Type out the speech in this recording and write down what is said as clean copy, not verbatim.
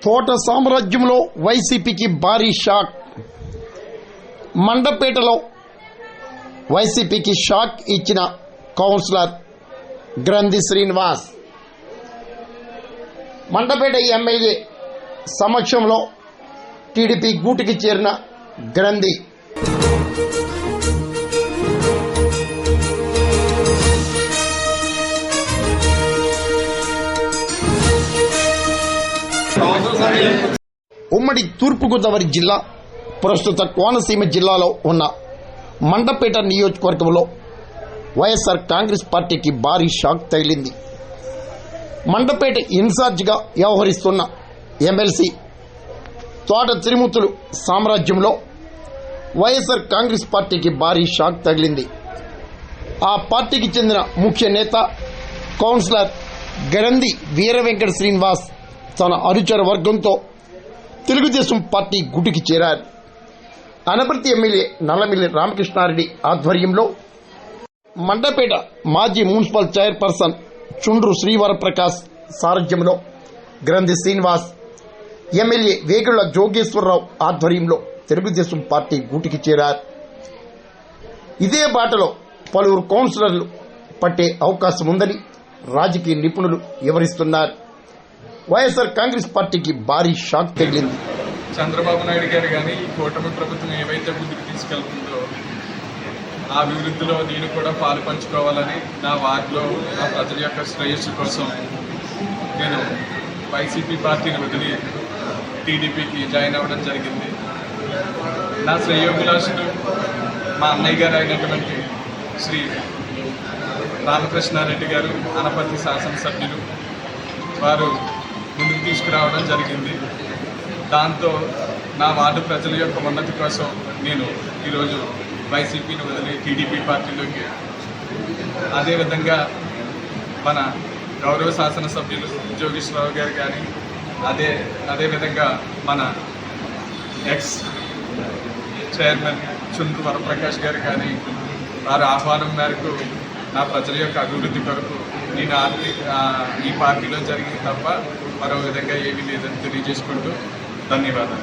తోట సామ్రాజ్యంలో వైసీపీకి భారీ షాక్. మండపేటలో వైసీపీకి షాక్ ఇచ్చిన కౌన్సిలర్ గ్రంథి శ్రీనివాస్. మండపేట ఎమ్మెల్యే సమక్షంలో టీడీపీ గూటికి చేరిన గ్రంథి ఉమ్మడి తూర్పుగోదావరి జిల్లా, ప్రస్తుత కోనసీమ జిల్లాలో ఉన్న మండపేట నియోజకవర్గంలో వైఎస్ఆర్ కాంగ్రెస్ పార్టీకి భారీ షాక్ తగిలింది. మండపేట ఇన్ఛార్జిగా వ్యవహరిస్తున్న ఎమ్మెల్సీ తోట తిరుమతులు సామ్రాజ్యంలో వైఎస్ఆర్ కాంగ్రెస్ పార్టీకి భారీ షాక్ తగిలింది. ఆ పార్టీకి చెందిన ముఖ్య నేత కౌన్సిలర్ గ్రంథి వీర వెంకట శ్రీనివాస్ తన అనుచర వర్గంతో తెలుగుదేశం పార్టీ గుటికి చేరారు. అనపర్తి ఎమ్మెల్యే నల్లమిల్లి రామకృష్ణారెడ్డి ఆధ్వర్యంలో మండపేట మాజీ మున్సిపల్ చైర్పర్సన్ చుండ్రు శ్రీవరప్రకాశ్ సారథ్యంలో గ్రంథి శ్రీనివాస్, ఎమ్మెల్యే వేగుళ్ల జోగేశ్వరరావు ఆధ్వర్యంలో తెలుగుదేశం పార్టీ గూటికి చేరారు. ఇదే బాటలో పలువురు కౌన్సిలర్లు పట్టే అవకాశం ఉందని రాజకీయ నిపుణులు వివరిస్తున్నారు. వైఎస్ఆర్ కాంగ్రెస్ పార్టీకి భారీ షాక్ తగిలింది. చంద్రబాబు నాయుడు గారు కానీ ఈ కూటమి ప్రభుత్వం ఏవైతే ముందుకు తీసుకెళ్తుందో ఆ అభివృద్ధిలో నేను కూడా పాలు పంచుకోవాలని, నా వార్డులో నా ప్రజల యొక్క శ్రేయస్సు కోసం నేను వైసీపీ పార్టీని వదిలి టీడీపీకి జాయిన్ అవ్వడం జరిగింది. నా శ్రేయోభిలాషులు మా అన్నయ్య గారు అయినటువంటి శ్రీ రామకృష్ణారెడ్డి గారు, అనపర్తి శాసనసభ్యులు, వారు ముందుకు తీసుకురావడం జరిగింది. దాంతో నా వార్డు ప్రజల యొక్క ఉన్నతి కోసం నేను ఈరోజు వైసీపీని వదిలి టీడీపీ పార్టీలోకి, అదేవిధంగా మన గౌరవ శాసనసభ్యులు జోగేశ్వరరావు గారు కానీ, అదేవిధంగా మన ఎక్స్ చైర్మన్ చుండ్రు వరప్రకాష్ గారు కానీ, వారి ఆహ్వానం మేరకు నా ప్రజల యొక్క అభివృద్ధి కొరకు నేను ఈ పార్టీలో జరిగింది తప్ప మరో విధంగా ఏమీ లేదని తెలియజేసుకుంటూ ధన్యవాదాలు.